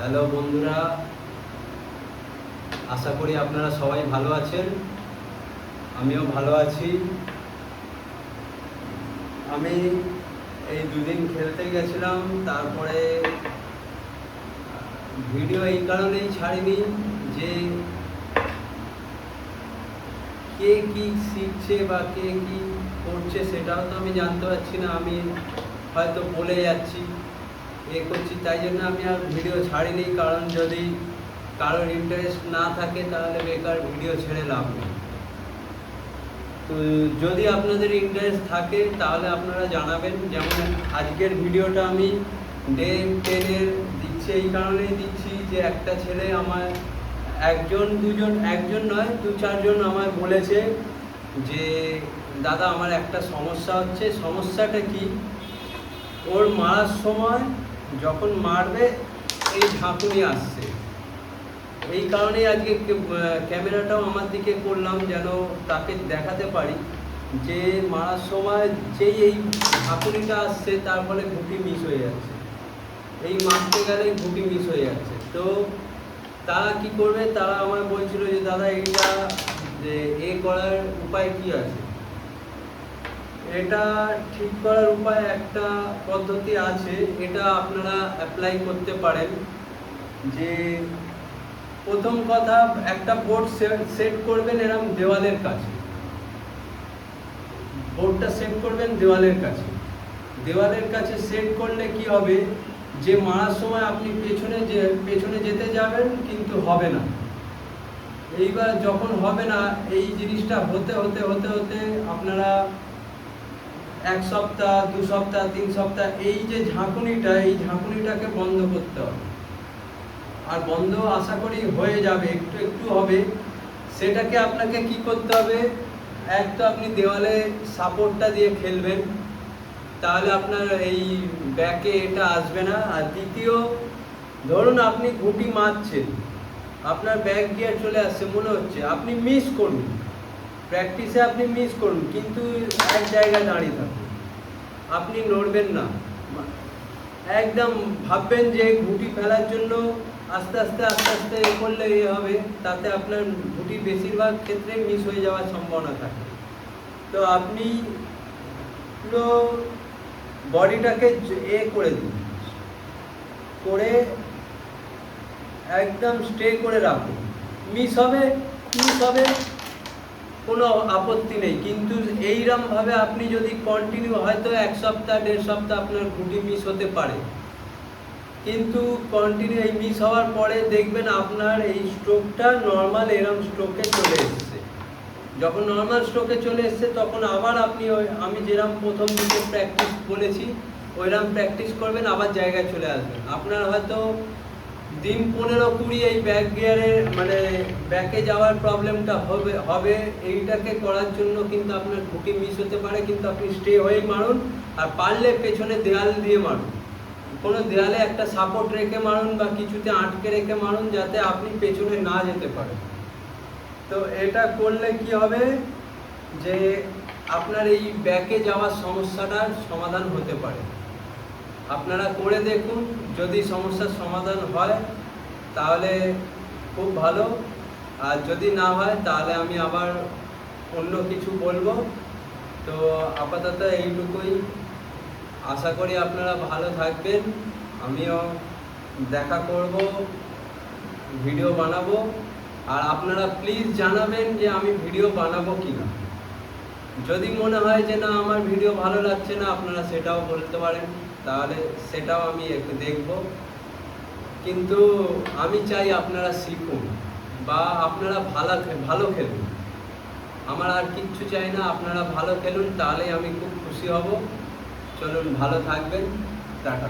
Hello বন্ধুরা, আশা করি আপনারা সবাই ভালো আছেন। আমিও ভালো আছি। আমি এই দুদিন খেলতে গেছিলাম, তারপরে ভিডিও এই কারণেই ছাড়িনি যে কে কি শিখছে বা কে কি করছে সেটাও তো আমি জানতে পারছি না। আমি হয়তো বলে যাচ্ছি, করছি, তাই জন্য আমি আর ভিডিও ছাড়িনি। কারণ যদি কারোর ইন্টারেস্ট না থাকে তাহলে বেকার ভিডিও ছেড়ে লাভ নেই। তো যদি আপনাদের ইন্টারেস্ট থাকে তাহলে আপনারা জানাবেন। যেমন আজকের ভিডিওটা আমি ডে 10-এর দিচ্ছি, এই কারণেই দিচ্ছি যে একটা ছেলে আমার একজন নয় 2-4 জন আমায় বলেছে যে দাদা আমার একটা সমস্যা হচ্ছে। সমস্যাটা কি, ওর মারার সময় যখন মারবে এই ঝাঁকুনি আসছে। এই কারণেই আজকে ক্যামেরাটাও আমার দিকে করলাম, যেন তাকে দেখাতে পারি যে মারার সময় যেই এই ঝাঁকুনিটা আসছে তার ফলে ঘুঁটি মিস হয়ে যাচ্ছে। এই মারতে গেলেই ঘুঁটি মিস হয়ে যাচ্ছে। তো তারা কি করবে, তারা আমায় বলছিল যে দাদা এইটা যে করার উপায় কি আছে। এটা ঠিক করার উপায় একটা পদ্ধতি আছে, এটা আপনারা অ্যাপ্লাই করতে পারেন। যে প্রথম কথা, একটা বোর্ড সেট করবেন এরকম দেওয়ালের কাছে। বোর্ডটা সেট করবেন দেওয়ালের কাছে। দেওয়ালের কাছে সেট করলে কি হবে, যে মারার সময় আপনি পেছনে যেতে যাবেন কিন্তু হবে না। এইবার যখন হবে না, এই জিনিসটা হতে হতে হতে হতে আপনারা 1 সপ্তাহ, 2 সপ্তাহ, 3 সপ্তাহ এই যে এই ঝাঁকুনিটাকে বন্ধ করতে হবে। আর বন্ধ আশা করি হয়ে যাবে, একটু একটু হবে। সেটাকে আপনাকে কি করতে হবে, এক তো আপনি দেওয়ালে সাপোর্টটা দিয়ে খেলবেন, তাহলে আপনার এই ব্যাকে এটা আসবে না। আর দ্বিতীয়, ধরুন আপনি ঘুঁটি মারছেন, আপনার ব্যাক গিয়ার চলে আসছে, মনে হচ্ছে আপনি মিস করুন, প্র্যাকটিসে আপনি মিস করুন, কিন্তু এক জায়গায় দাঁড়িয়ে থাকুন, আপনি নড়বেন না। একদম ভাববেন যে ঘুঁটি ফেলার জন্য আস্তে আস্তে আস্তে আস্তে করলে হবে, তাতে আপনার ঘুঁটি বেশিরভাগ ক্ষেত্রে মিস হয়ে যাওয়ার সম্ভাবনা থাকে। তো আপনি পুরো বডিটাকে করে দিন, করে একদম স্টে করে রাখুন। মিস হবে কোনো আপত্তি নেই, কিন্তু এইরকমভাবে আপনি যদি কন্টিনিউ, হয়তো 1 সপ্তাহ 1.5 সপ্তাহ আপনার ঘুঁটি মিস হতে পারে, কিন্তু কন্টিনিউ এই মিস হওয়ার পরে দেখবেন আপনার এই স্ট্রোকটা নর্মাল এরম স্ট্রোকে চলে এসছে। যখন নর্মাল স্ট্রোকে চলে এসছে তখন আবার আপনি আমি যেরকম প্রথম দিকে প্র্যাকটিস বলেছি ওইরকম প্র্যাকটিস করবেন, আবার জায়গায় চলে আসবেন। আপনার হয়তো দিন 15-20 এই ব্যাক গিয়ারের ব্যাকে যাওয়ার প্রবলেমটা হবে। এইটাকে করার জন্য কিন্তু আপনার ঘুঁটি মিস হতে পারে, কিন্তু আপনি স্টে হয়েই মারুন। আর পারলে পেছনে দেয়াল দিয়ে মারুন, কোনো দেয়ালে একটা সাপোর্ট রেখে মারুন বা কিছুতে আটকে রেখে মারুন, যাতে আপনি পেছনে না যেতে পারেন। তো এটা করলে কি হবে, যে আপনার এই ব্যাকে যাওয়ার সমস্যাটার সমাধান হতে পারে। আপনারা করে দেখুন, যদি সমস্যার সমাধান হয় তাহলে খুব ভালো, আর যদি না হয় তাহলে আমি আবার অন্য কিছু বলবো। তো আপাতত এইটুকুই। আশা করি আপনারা ভালো থাকবেন। আমিও দেখা করব, ভিডিও বানাবো। আর আপনারা প্লিজ জানাবেন যে আমি ভিডিও বানাবো কিনা। যদি মনে হয় যে না আমার ভিডিও ভালো লাগছে না, আপনারা সেটাও বলতে পারেন, তাহলে সেটাও আমি একটু দেখব। কিন্তু আমি চাই আপনারা শিখুন বা আপনারা ভালো খেলুন। আমার আর কিচ্ছু চাই না, আপনারা ভালো খেলুন, তাহলেই আমি খুব খুশি হব। চলুন, ভালো থাকবেন, টাটা।